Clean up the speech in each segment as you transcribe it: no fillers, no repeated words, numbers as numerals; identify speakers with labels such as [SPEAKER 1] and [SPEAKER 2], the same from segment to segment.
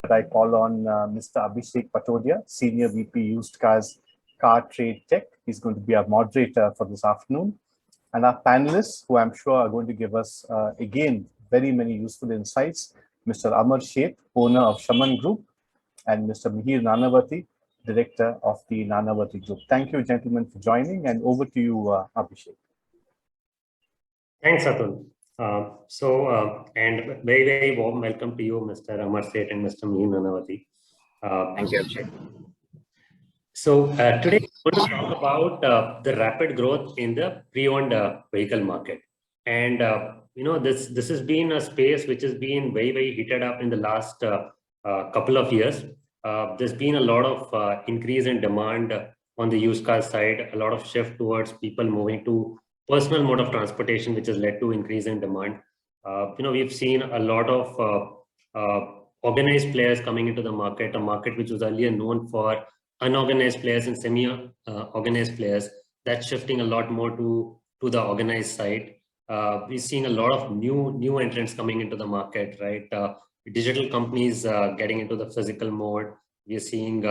[SPEAKER 1] that I call on Mr. Abhishek Patodia, Senior VP Used Cars Car Trade Tech. He's going to be our moderator for this afternoon. And our panelists, who I'm sure are going to give us, again, very many useful insights, Mr. Amar Sheth, owner of Shaman Group, and Mr. Mihir Nanavati, director of the Nanavati Group. Thank you, gentlemen, for joining, and over to you, Abhishek.
[SPEAKER 2] Thanks, Atul. And very, very warm welcome to you, Mr. Amar Sheth and Mr. Mihir Nanavati.
[SPEAKER 3] Thank you, Abhishek.
[SPEAKER 2] So today we're going to talk about the rapid growth in the pre-owned vehicle market. And this has been a space which has been very, very heated up in the last couple of years. There's been a lot of increase in demand on the used car side, a lot of shift towards people moving to personal mode of transportation, which has led to increase in demand. We've seen a lot of organized players coming into the market, a market which was earlier known for unorganized players and semi-organized players. That's shifting a lot more to the organized side. We're seeing a lot of new entrants coming into the market, right? Digital companies getting into the physical mode. We're seeing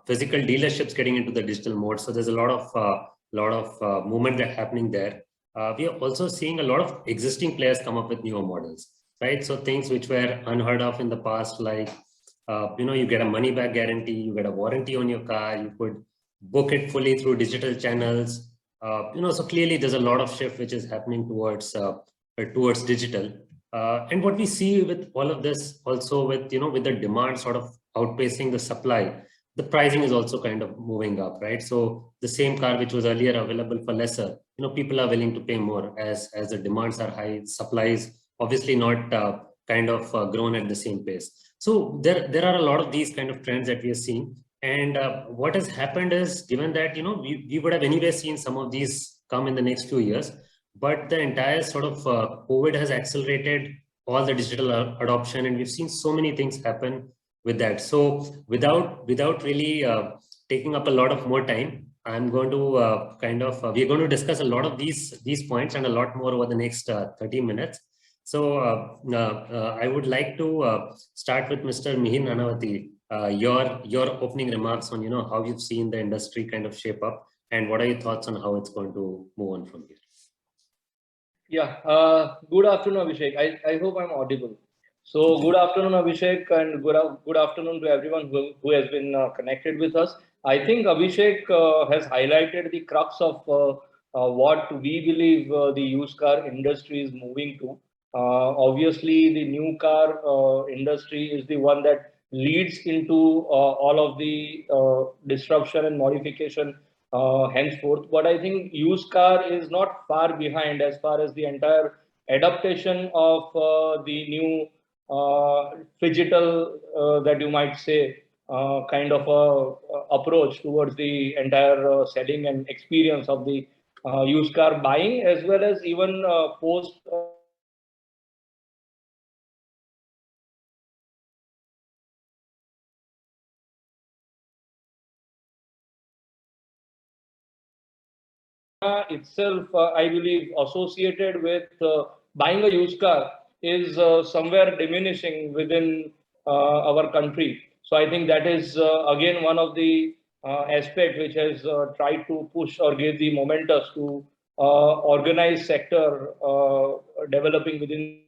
[SPEAKER 2] physical dealerships getting into the digital mode. So there's a lot of movement that's happening there. We are also seeing a lot of existing players come up with newer models, right? So things which were unheard of in the past, like you get a money back guarantee, you get a warranty on your car, you could book it fully through digital channels. So clearly there's a lot of shift which is happening towards digital. And what we see with all of this, also with the demand sort of outpacing the supply, the pricing is also kind of moving up, right? So the same car which was earlier available for lesser, people are willing to pay more as the demands are high, supply is obviously not grown at the same pace. So there are a lot of these kind of trends that we are seeing. And what has happened is, given that we would have anyway seen some of these come in the next few years, but the entire sort of COVID has accelerated all the digital adoption, and we've seen so many things happen with that. So without really taking up a lot of more time, I'm going to we're going to discuss a lot of these points and a lot more over the next 30 minutes. So I would like to start with Mr. Mihir Nanavati. Your opening remarks on how you've seen the industry kind of shape up, and what are your thoughts on how it's going to move on from here?
[SPEAKER 3] Yeah, good afternoon, Abhishek. I hope I'm audible. So good afternoon, Abhishek, and good afternoon to everyone who has been connected with us. I think Abhishek has highlighted the crux of what we believe the used car industry is moving to. Obviously, the new car industry is the one that leads into all of the disruption and modification henceforth. But I think used car is not far behind as far as the entire adaptation of the new digital that you might say kind of a approach towards the entire selling and experience of the used car buying, as well as even post itself, I believe, associated with buying a used car is somewhere diminishing within our country. So I think that is again one of the aspect which has tried to push or give the momentum to organized sector developing within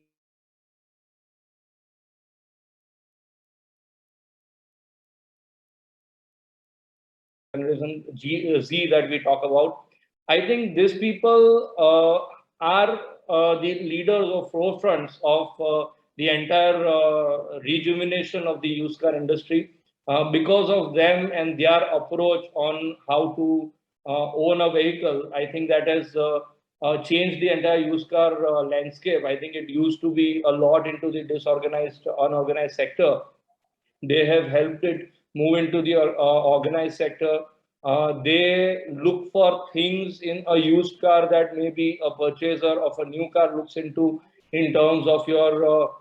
[SPEAKER 3] generation Z that we talk about. I think these people are the leaders or forefronts of the entire rejuvenation of the used car industry. Because of them and their approach on how to own a vehicle, I think that has changed the entire used car landscape. I think it used to be a lot into the disorganized, unorganized sector. They have helped it move into the organized sector. They look for things in a used car that maybe a purchaser of a new car looks into, in terms of your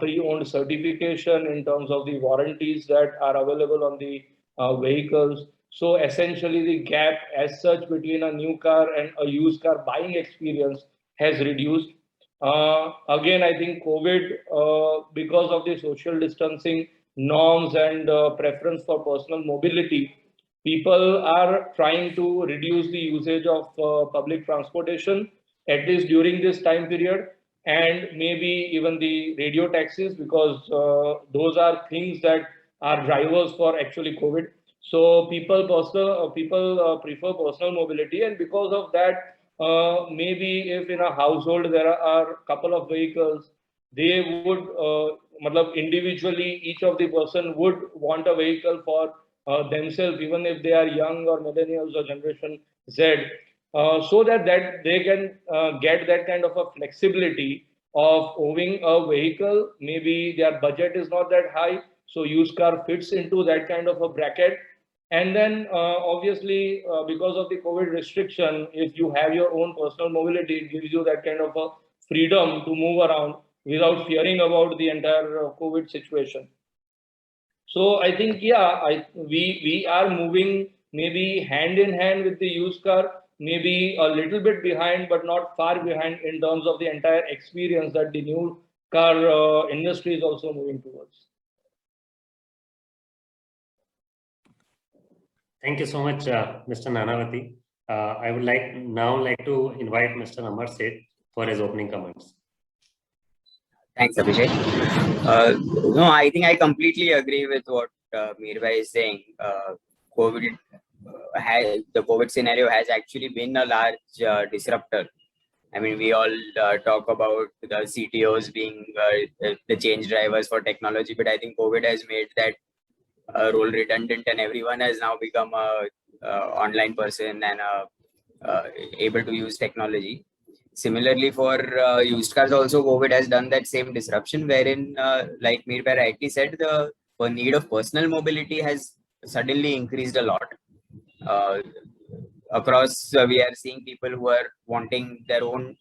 [SPEAKER 3] pre-owned certification, in terms of the warranties that are available on the vehicles. So essentially the gap as such between a new car and a used car buying experience has reduced. Again, I think COVID, because of the social distancing norms and preference for personal mobility, people are trying to reduce the usage of public transportation, at least during this time period, and maybe even the radio taxis, because those are things that are drivers for actually COVID. So people prefer personal mobility, and because of that, maybe if in a household there are a couple of vehicles, they would, individually, each of the person would want a vehicle for themselves, even if they are young or millennials or generation Z, so that they can get that kind of a flexibility of owning a vehicle. Maybe their budget is not that high, so used car fits into that kind of a bracket. And then, obviously, because of the COVID restriction, if you have your own personal mobility, it gives you that kind of a freedom to move around without fearing about the entire COVID situation. So I think, yeah, we are moving maybe hand in hand with the used car, maybe a little bit behind, but not far behind in terms of the entire experience that the new car industry is also moving towards.
[SPEAKER 2] Thank you so much, Mr. Nanavati. I would like to invite Mr. Amar Seth for his opening comments.
[SPEAKER 4] Thanks, Abhishek. No, I think I completely agree with what Meerbhai is saying. The COVID scenario has actually been a large disruptor. I mean, we all talk about the CTOs being the change drivers for technology, but I think COVID has made that role redundant, and everyone has now become a online person and able to use technology. Similarly, for used cars also, COVID has done that same disruption, wherein, like Meerbhai rightly said, the need of personal mobility has suddenly increased a lot. Across, we are seeing people who are wanting their own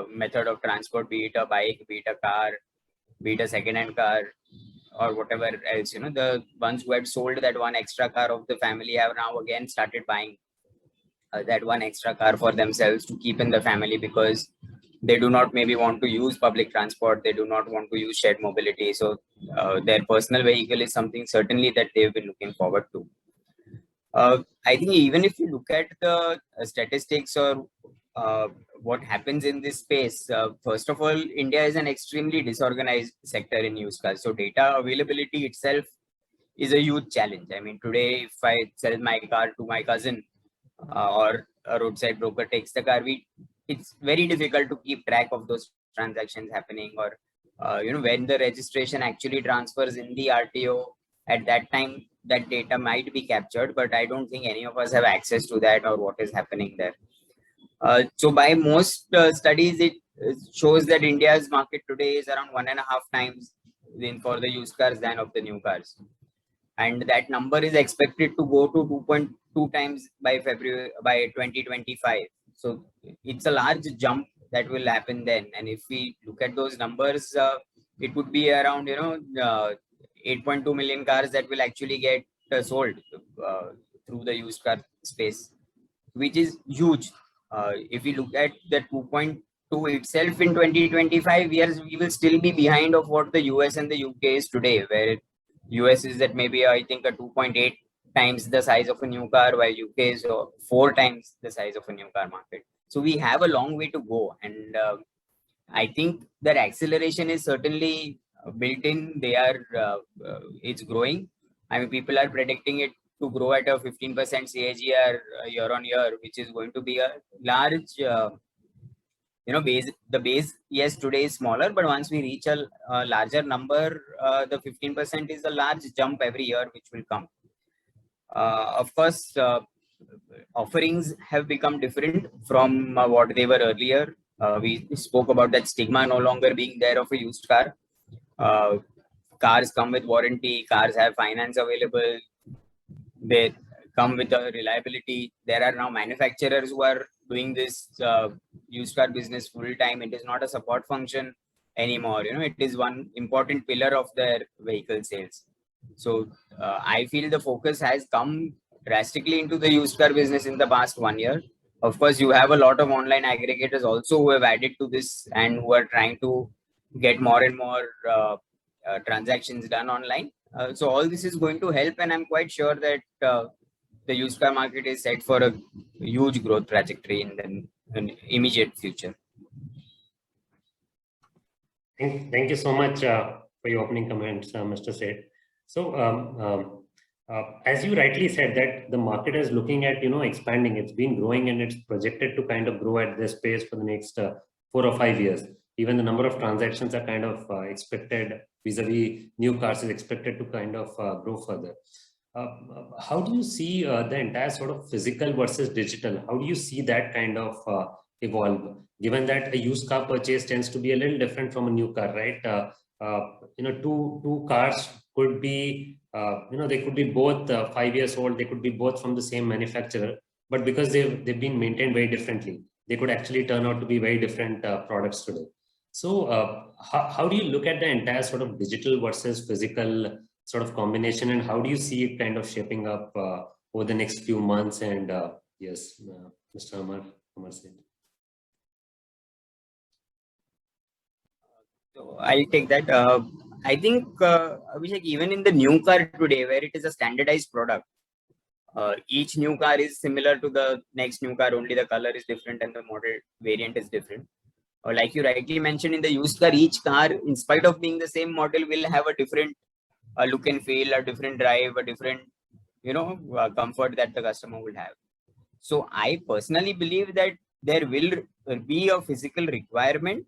[SPEAKER 4] method of transport, be it a bike, be it a car, be it a second-hand car, or whatever else. The ones who had sold that one extra car of the family have now again started buying that one extra car for themselves to keep in the family, because they do not maybe want to use public transport, they do not want to use shared mobility. So their personal vehicle is something certainly that they've been looking forward to. I think even if you look at the statistics or what happens in this space, first of all, India is an extremely disorganized sector in used cars. So data availability itself is a huge challenge. I mean, today, if I sell my car to my cousin, or a roadside broker takes the car, it's very difficult to keep track of those transactions happening, or when the registration actually transfers in the RTO. At that time, that data might be captured, but I don't think any of us have access to that or what is happening there. So by most studies, it shows that India's market today is around 1.5 times for the used cars than of the new cars. And that number is expected to go to 2.2 times by 2025. So it's a large jump that will happen then. And if we look at those numbers, it would be around 8.2 million cars that will actually get sold through the used car space, which is huge. If we look at the 2.2 itself in 2025, we will still be behind of what the US and the UK is today, where US is at maybe, I think, a 2.8 times the size of a new car, while UK is 4 times the size of a new car market. So we have a long way to go. And I think that acceleration is certainly built in. It's growing. I mean, people are predicting it to grow at a 15% CAGR year on year, which is going to be a large, base. The base, yes, today is smaller, but once we reach a larger number, the 15% is a large jump every year, which will come. Of course, offerings have become different from what they were earlier. We spoke about that stigma no longer being there of a used car. Cars come with warranty, cars have finance available, they come with a reliability. There are now manufacturers who are doing this used car business full time. It is not a support function anymore. It is one important pillar of their vehicle sales. So I feel the focus has come drastically into the used car business in the past 1 year. Of course, you have a lot of online aggregators also who have added to this and who are trying to get more and more transactions done online. So all this is going to help, and I'm quite sure that the used car market is set for a huge growth trajectory in the immediate future.
[SPEAKER 2] Thank you so much for your opening comments, Mr. Seth. So, as you rightly said, that the market is looking at expanding. It's been growing, and it's projected to kind of grow at this pace for the next 4 or 5 years. Even the number of transactions are kind of expected vis-a-vis new cars is expected to kind of grow further. How do you see the entire sort of physical versus digital? How do you see that kind of evolve? Given that a used car purchase tends to be a little different from a new car, right? Two cars could be, they could be both 5 years old. They could be both from the same manufacturer, but because they've been maintained very differently, they could actually turn out to be very different products today. So how do you look at the entire sort of digital versus physical sort of combination, and how do you see it kind of shaping up over the next few months and years, Mr. Amar Seth?
[SPEAKER 4] So I'll take that. I think, Abhishek, even in the new car today, where it is a standardized product, each new car is similar to the next new car, only the color is different and the model variant is different. Or like you rightly mentioned, in the used car, each car, in spite of being the same model, will have a different look and feel, a different drive, a different, comfort that the customer will have. So I personally believe that there will be a physical requirement,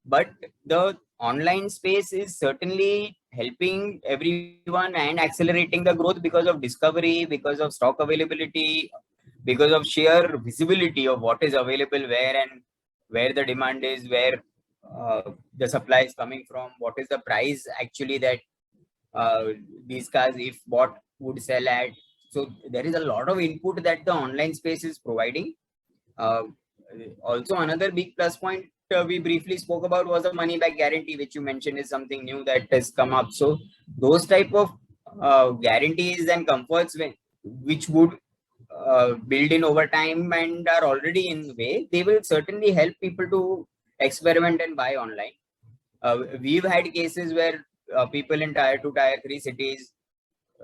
[SPEAKER 4] but the online space is certainly helping everyone and accelerating the growth because of discovery, because of stock availability, because of sheer visibility of what is available where and where the demand is, where the supply is coming from, what is the price actually that these cars, if bought, would sell at. So there is a lot of input that the online space is providing. Also, another big plus point we briefly spoke about was the money back guarantee, which you mentioned is something new that has come up. So those type of guarantees and comforts which would build in over time and are already in way, they will certainly help people to experiment and buy online. We've had cases where people in tier 2, tier 3 cities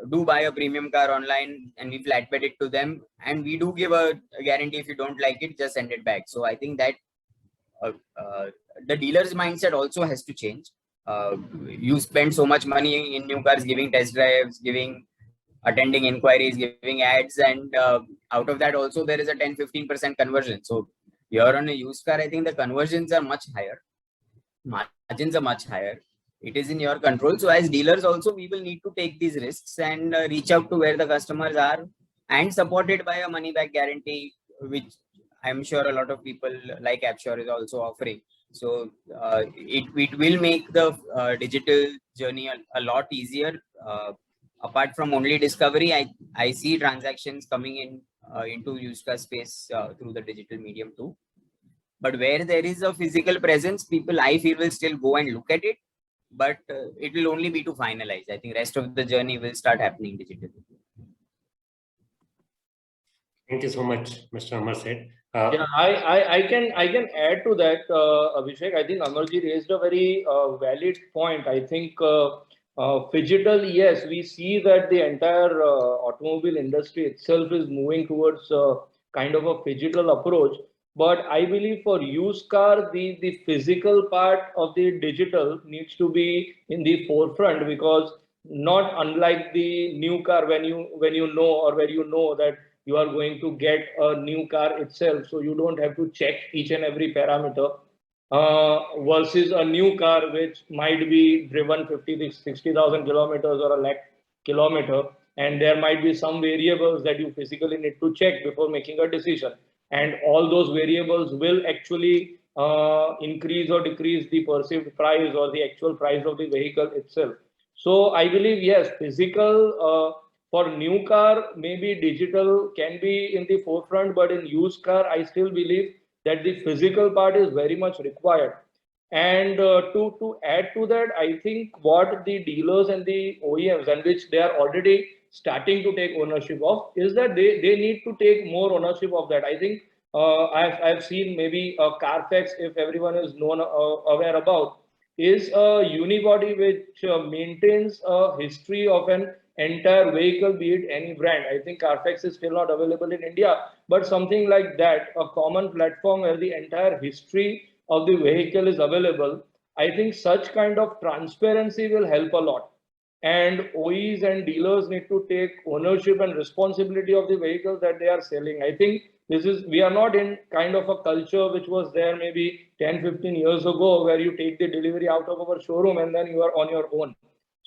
[SPEAKER 4] do buy a premium car online, and we flatbed it to them, and we do give a guarantee. If you don't like it, just send it back. So I think that the dealer's mindset also has to change. You spend so much money in new cars, giving test drives, attending inquiries, giving ads, and out of that also there is a 10-15% conversion. So you're on a used car, I think the conversions are much higher, margins are much higher. It is in your control. So as dealers also, we will need to take these risks and reach out to where the customers are, and supported by a money back guarantee, which I'm sure a lot of people like AppSure is also offering. So it will make the digital journey a lot easier. Apart from only discovery, I see transactions coming in into used car space through the digital medium too. But where there is a physical presence, people, I feel, will still go and look at it, but it will only be to finalize. I think rest of the journey will start happening digitally.
[SPEAKER 2] Thank you so much, Mr. Amar Seth.
[SPEAKER 3] Yeah, I can add to that, Abhishek. I think Amarji raised a very valid point. I think phygital, yes, we see that the entire automobile industry itself is moving towards kind of a phygital approach. But I believe for used car, the physical part of the digital needs to be in the forefront, because not unlike the new car, when you know that you are going to get a new car itself, so you don't have to check each and every parameter, versus a new car which might be driven 60,000 kilometers or a lakh kilometer, and there might be some variables that you physically need to check before making a decision, and all those variables will actually increase or decrease the perceived price or the actual price of the vehicle itself. So I believe, yes, physical for new car, maybe digital can be in the forefront, but in used car, I still believe that the physical part is very much required. And to add to that, I think what the dealers and the OEMs, and which they are already starting to take ownership of, is that they need to take more ownership of that. I think I've seen maybe Carfax, if everyone is aware about, is a unibody which maintains a history of an entire vehicle, be it any brand. I think Carfax is still not available in India, but something like that, a common platform where the entire history of the vehicle is available. I think such kind of transparency will help a lot. And OEs and dealers need to take ownership and responsibility of the vehicles that they are selling. I think we are not in kind of a culture which was there maybe 10, 15 years ago, where you take the delivery out of our showroom and then you are on your own.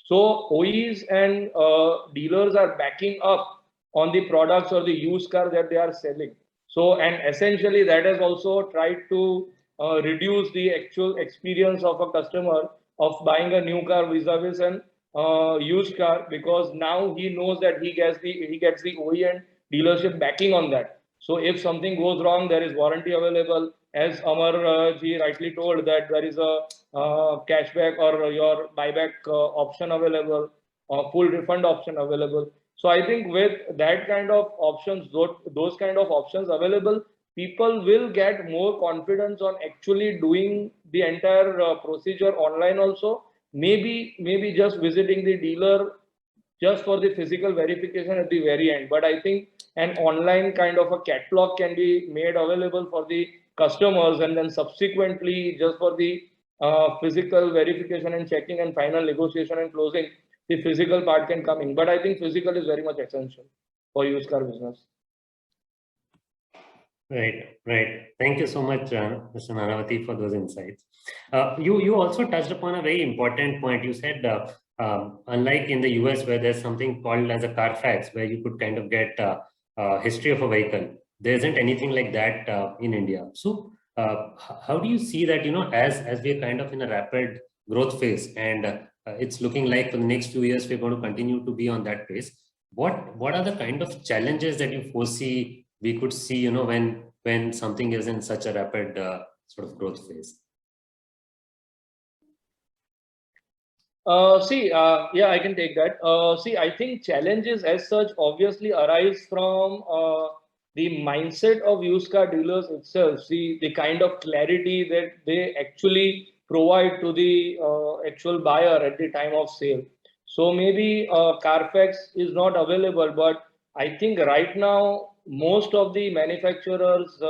[SPEAKER 3] So OEs and dealers are backing up on the products or the used car that they are selling. So, and essentially that has also tried to reduce the actual experience of a customer of buying a new car vis-a-vis an used car, because now he knows that he gets the OE and dealership backing on that. So if something goes wrong, there is warranty available. As Amar ji rightly told, that there is a cashback or your buyback option available, full refund option available. So I think with that kind of options, those kind of options available, people will get more confidence on actually doing the entire procedure online also. Maybe just visiting the dealer just for the physical verification at the very end. But I think an online kind of a catalog can be made available for the customers, and then subsequently just for the physical verification and checking and final negotiation and closing, the physical part can come in. But I think physical is very much essential for used car business.
[SPEAKER 2] Right, right. Thank you so much, Mr. Nanavati, for those insights. You also touched upon a very important point. You said, unlike in the US, where there's something called as a Carfax, where you could kind of get history of a vehicle, there isn't anything like that in India. So, how do you see that? As we're kind of in a rapid growth phase, and it's looking like for the next few years we're going to continue to be on that pace. What are the kind of challenges that you foresee we could see, when something is in such a rapid sort of growth phase?
[SPEAKER 3] Yeah, I can take that. I think challenges as such obviously arise from the mindset of used car dealers itself. See, the kind of clarity that they actually provide to the actual buyer at the time of sale. So maybe Carfax is not available, but I think right now most of the manufacturers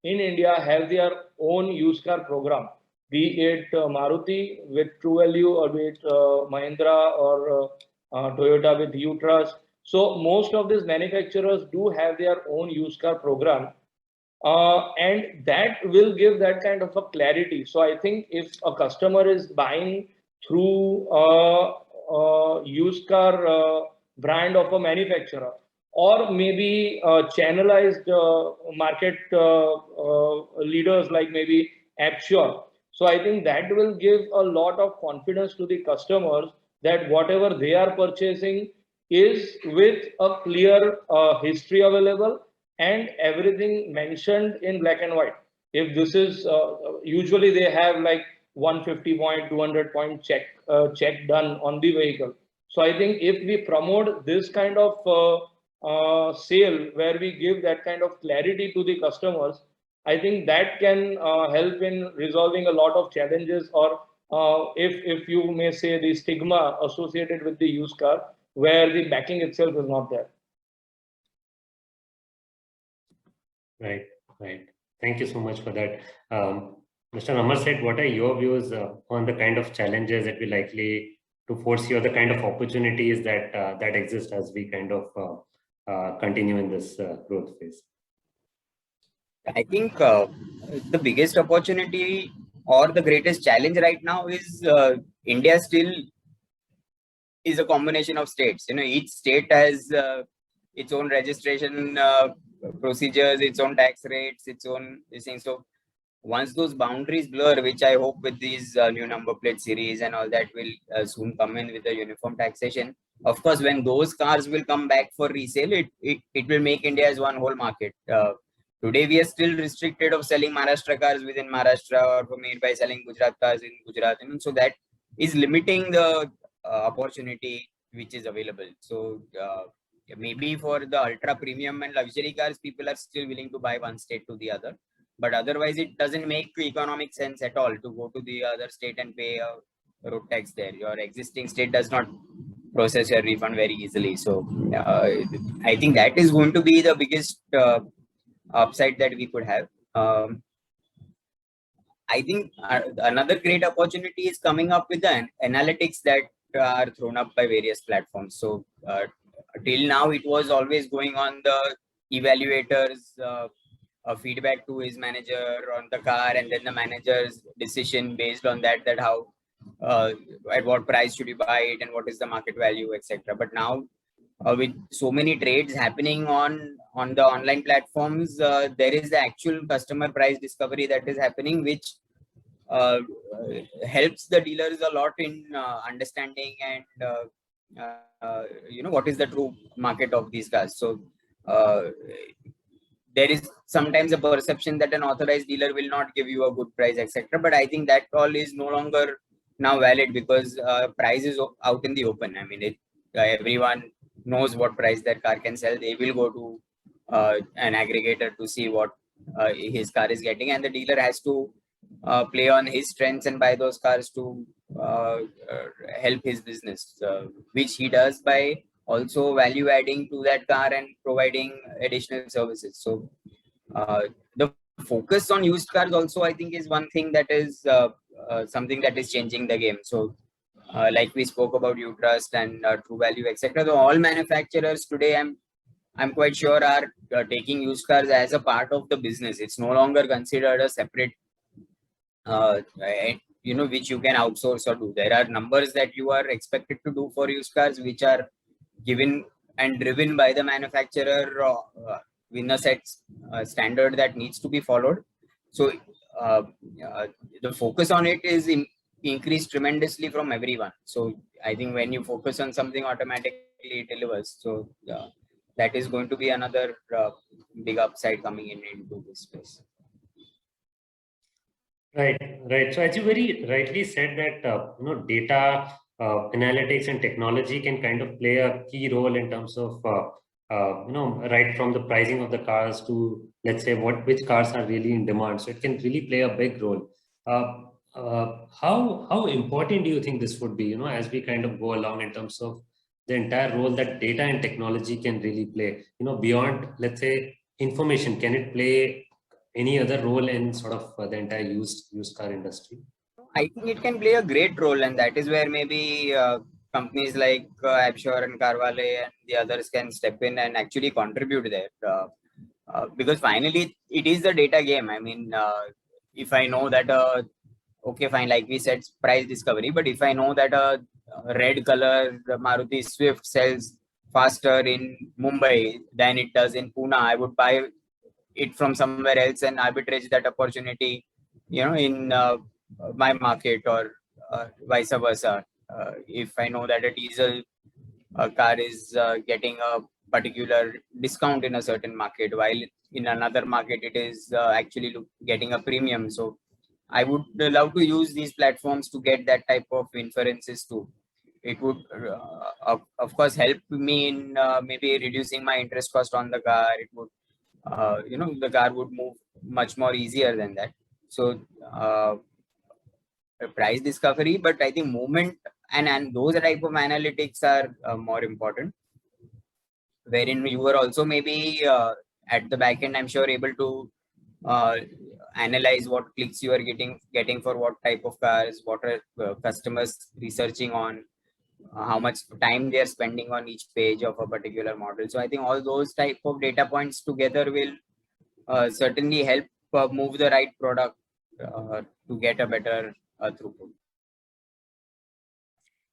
[SPEAKER 3] in India have their own used car program, be it Maruti with True Value, or be it Mahindra or Toyota with U-Trust. So most of these manufacturers do have their own used car program, and that will give that kind of a clarity. So I think if a customer is buying through a used car brand of a manufacturer, or maybe channelized market leaders like maybe AppSure. So I think that will give a lot of confidence to the customers that whatever they are purchasing is with a clear history available and everything mentioned in black and white. If this is usually they have like 150 point, 200 point check done on the vehicle. So I think if we promote this kind of sale where we give that kind of clarity to the customers, I think that can help in resolving a lot of challenges, or if you may say the stigma associated with the used car, where the backing itself is not there.
[SPEAKER 2] Right, right. Thank you so much for that. Mr. Amar said, what are your views on the kind of challenges that we likely to foresee, or the kind of opportunities that that exist as we kind of continue in this growth phase?
[SPEAKER 4] I think the biggest opportunity or the greatest challenge right now is India still is a combination of states. Each state has its own registration procedures, its own tax rates, its own things. So once those boundaries blur, which I hope with these new number plate series and all that will soon come in with the uniform taxation. Of course, when those cars will come back for resale, it will make India as one whole market. Today, we are still restricted of selling Maharashtra cars within Maharashtra, or made by selling Gujarat cars in Gujarat. So that is limiting the opportunity which is available. So maybe for the ultra premium and luxury cars, people are still willing to buy one state to the other. But otherwise, it doesn't make economic sense at all to go to the other state and pay a road tax there. Your existing state does not process your refund very easily. So I think that is going to be the biggest upside that we could have. I think another great opportunity is coming up with the analytics that are thrown up by various platforms. So till now, it was always going on the evaluators feedback to his manager on the car, and then the manager's decision based on that, that how at what price should you buy it and what is the market value, etc. But now with so many trades happening on the online platforms, there is the actual customer price discovery that is happening, which helps the dealers a lot in understanding and what is the true market of these cars. So there is sometimes a perception that an authorized dealer will not give you a good price, etc. But I think that all is no longer now valid, because price is out in the open. I mean, everyone knows what price their car can sell. They will go to an aggregator to see what his car is getting, and the dealer has to play on his strengths and buy those cars to help his business, which he does by also value adding to that car and providing additional services. So the focus on used cars also, I think, is one thing that is something that is changing the game. So like we spoke about Utrust and True Value, etc. So all manufacturers today, I'm quite sure, are taking used cars as a part of the business. It's no longer considered a separate which you can outsource or do. There are numbers that you are expected to do for used cars, which are given and driven by the manufacturer in a set standard that needs to be followed. So the focus on it is increased tremendously from everyone. So I think when you focus on something, automatically it delivers. So that is going to be another big upside coming into this space.
[SPEAKER 2] Right. So as you very rightly said that data analytics and technology can kind of play a key role in terms of right from the pricing of the cars to, let's say, which cars are really in demand. So it can really play a big role. How important do you think this would be? As we kind of go along in terms of the entire role that data and technology can really play. Beyond, let's say, information, can it play any other role in sort of the entire used car industry?
[SPEAKER 4] I think it can play a great role, and that is where maybe companies like Absure and Carvale and the others can step in and actually contribute there. Because finally, it is the data game. I mean, if I know that, okay, fine, like we said, price discovery, but if I know that a red color Maruti Swift sells faster in Mumbai than it does in Pune, I would buy it from somewhere else and arbitrage that opportunity, in my market, or vice versa. If I know that a diesel car is getting a particular discount in a certain market, while in another market it is actually getting a premium. So I would love to use these platforms to get that type of inferences too. It would, of course, help me in maybe reducing my interest cost on the car. It would, the car would move much more easier than that. So price discovery, but I think movement and those type of analytics are more important, wherein you were also maybe at the back end, I'm sure, able to analyze what clicks you are getting for what type of cars, what are customers researching on, how much time they are spending on each page of a particular model. So I think all those type of data points together will certainly help move the right product to get a better throughput.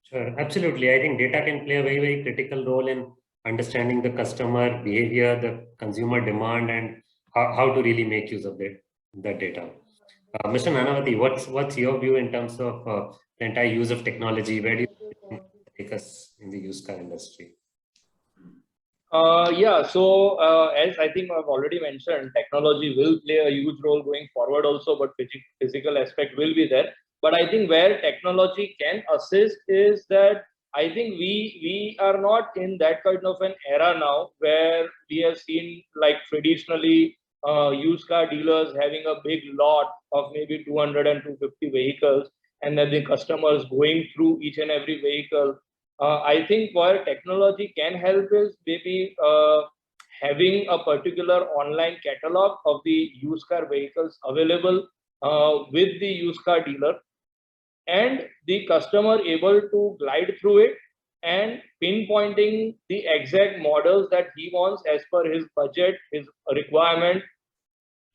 [SPEAKER 2] Sure, absolutely. I think data can play a very, very critical role in understanding the customer behavior, the consumer demand, and how to really make use of that data. Mr. Nanavati, what's your view in terms of the entire use of technology? Where do you take us in the used car industry?
[SPEAKER 3] So as I think I've already mentioned, technology will play a huge role going forward also, but physical aspect will be there. But I think where technology can assist is that I think we are not in that kind of an era now where we have seen like traditionally used car dealers having a big lot of maybe 200 and 250 vehicles, and then the customers going through each and every vehicle. I think where technology can help is maybe having a particular online catalog of the used car vehicles available with the used car dealer, and the customer able to glide through it and pinpointing the exact models that he wants as per his budget, his requirement,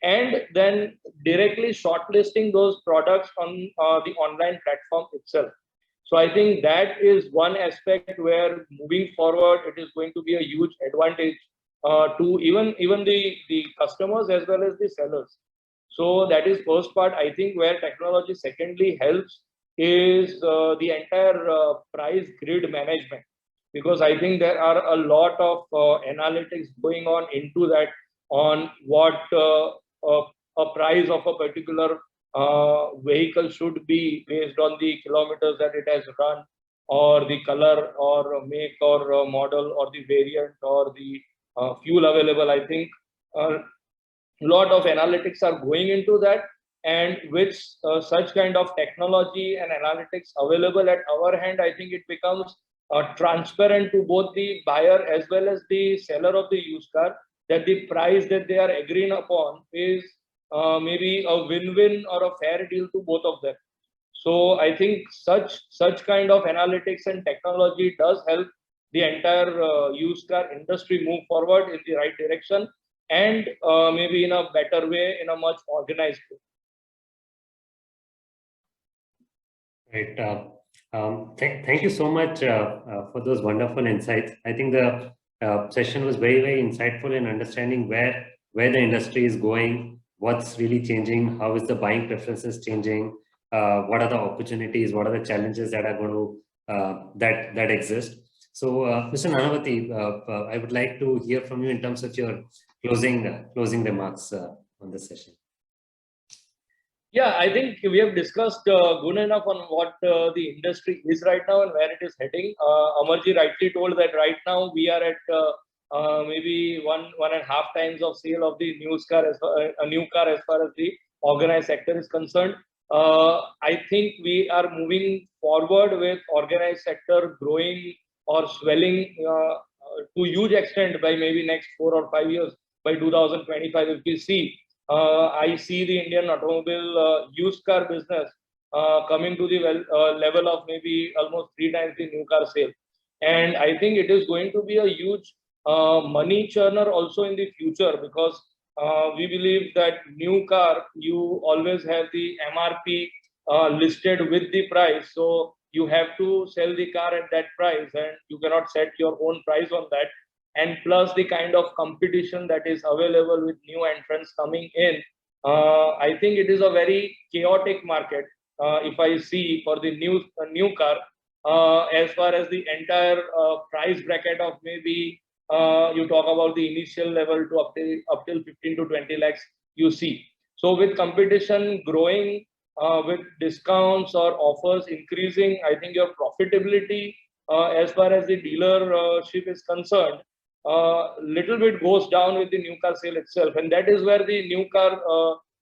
[SPEAKER 3] and then directly shortlisting those products on the online platform itself. So I think that is one aspect where moving forward it is going to be a huge advantage to even the customers as well as the sellers. So that is first part. I think where technology secondly helps is the entire price grid management, because I think there are a lot of analytics going on into that, on what a price of a particular vehicle should be based on the kilometers that it has run, or the color or make or model or the variant or the fuel available. I think a lot of analytics are going into that, and with such kind of technology and analytics available at our hand, I think it becomes transparent to both the buyer as well as the seller of the used car, that the price that they are agreeing upon is maybe a win-win or a fair deal to both of them. So I think such kind of analytics and technology does help the entire used car industry move forward in the right direction, and maybe in a better way, in a much organized way.
[SPEAKER 2] Right. Thank you so much for those wonderful insights. I think the session was very, very insightful in understanding where the industry is going, what's really changing, how is the buying preferences changing, what are the opportunities, what are the challenges that are going to that exist. So, Mr. Nanavati, I would like to hear from you in terms of your closing remarks on this session.
[SPEAKER 3] Yeah, I think we have discussed good enough on what the industry is right now and where it is heading. Amarji rightly told that right now we are at maybe one and a half times of sale of the new car as far as the organized sector is concerned. I think we are moving forward with organized sector growing or swelling to huge extent by maybe next 4 or 5 years. By 2025, if we see, I see the Indian automobile used car business coming to the level of maybe almost 3 times the new car sale. And I think it is going to be a huge money churner also in the future, because we believe that new car, you always have the MRP listed with the price. So you have to sell the car at that price, and you cannot set your own price on that. And plus the kind of competition that is available with new entrants coming in, I think it is a very chaotic market. If I see for the new car, as far as the entire price bracket of maybe you talk about the initial level to up till 15 to 20 lakhs, you see. So with competition growing, with discounts or offers increasing, I think your profitability as far as the dealership is concerned, little bit goes down with the new car sale itself, and that is where the new car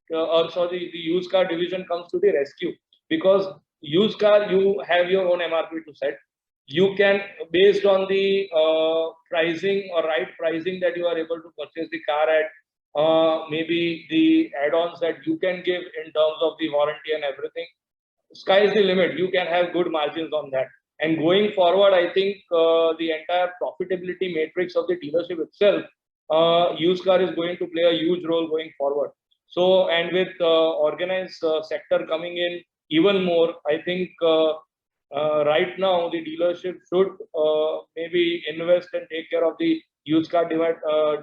[SPEAKER 3] the used car division comes to the rescue. Because used car, you have your own MRP to set. You can, based on the pricing or right pricing that you are able to purchase the car at, maybe the add-ons that you can give in terms of the warranty and everything, sky is the limit. You can have good margins on that. And going forward, I think the entire profitability matrix of the dealership itself, used car is going to play a huge role going forward. So, and with organized sector coming in even more, I think right now the dealership should maybe invest and take care of the used car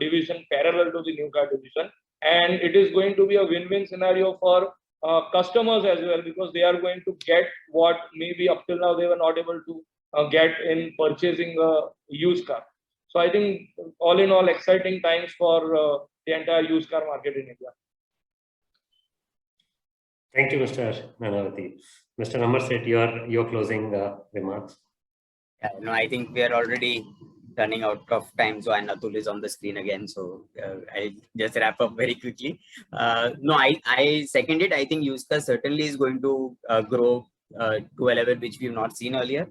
[SPEAKER 3] division parallel to the new car division. And it is going to be a win-win scenario for customers as well, because they are going to get what maybe up till now they were not able to get in purchasing a used car. So I think all in all, exciting times for the entire used car market in India.
[SPEAKER 2] Thank you, Mr. Nanavati. Mr. Amar Seth, your closing remarks.
[SPEAKER 4] Yeah, no, I think we are already running out of time. So, and Atul is on the screen again. So, I'll just wrap up very quickly. No, I second it. I think used car certainly is going to grow to a level which we've not seen earlier.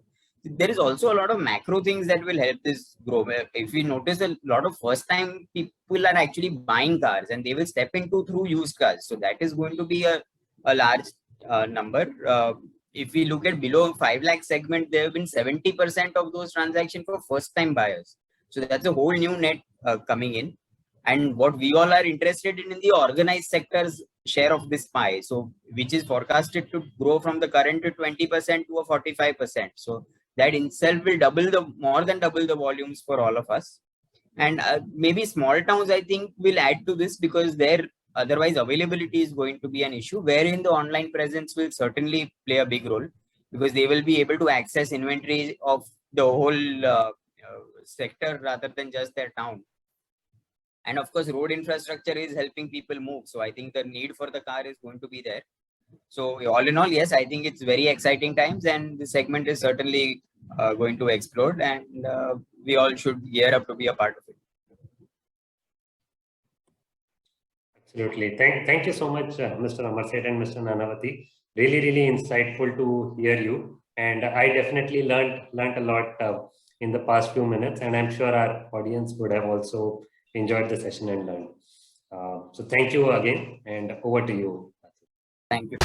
[SPEAKER 4] There is also a lot of macro things that will help this grow. If we notice, a lot of first time people are actually buying cars and they will step into through used cars. So that is going to be a large number. If we look at below 5 lakh segment, there have been 70% of those transactions for first time buyers. So that's a whole new net coming in. And what we all are interested in the organized sector's share of this pie. So which is forecasted to grow from the current to 20% to a 45%. So that itself will more than double the volumes for all of us. And maybe small towns, I think, will add to this because their otherwise availability is going to be an issue, wherein the online presence will certainly play a big role because they will be able to access inventory of the whole sector rather than just their town. And of course, road infrastructure is helping people move. So I think the need for the car is going to be there. So all in all, yes, I think it's very exciting times and the segment is certainly going to explode and we all should gear up to be a part of it.
[SPEAKER 2] Absolutely. Thank you so much, Mr. Amar Seth and Mr. Nanavati. Really insightful to hear you. And I definitely learned a lot in the past few minutes. And I'm sure our audience would have also enjoyed the session and learned. So thank you again. And over to you.
[SPEAKER 4] Thank you.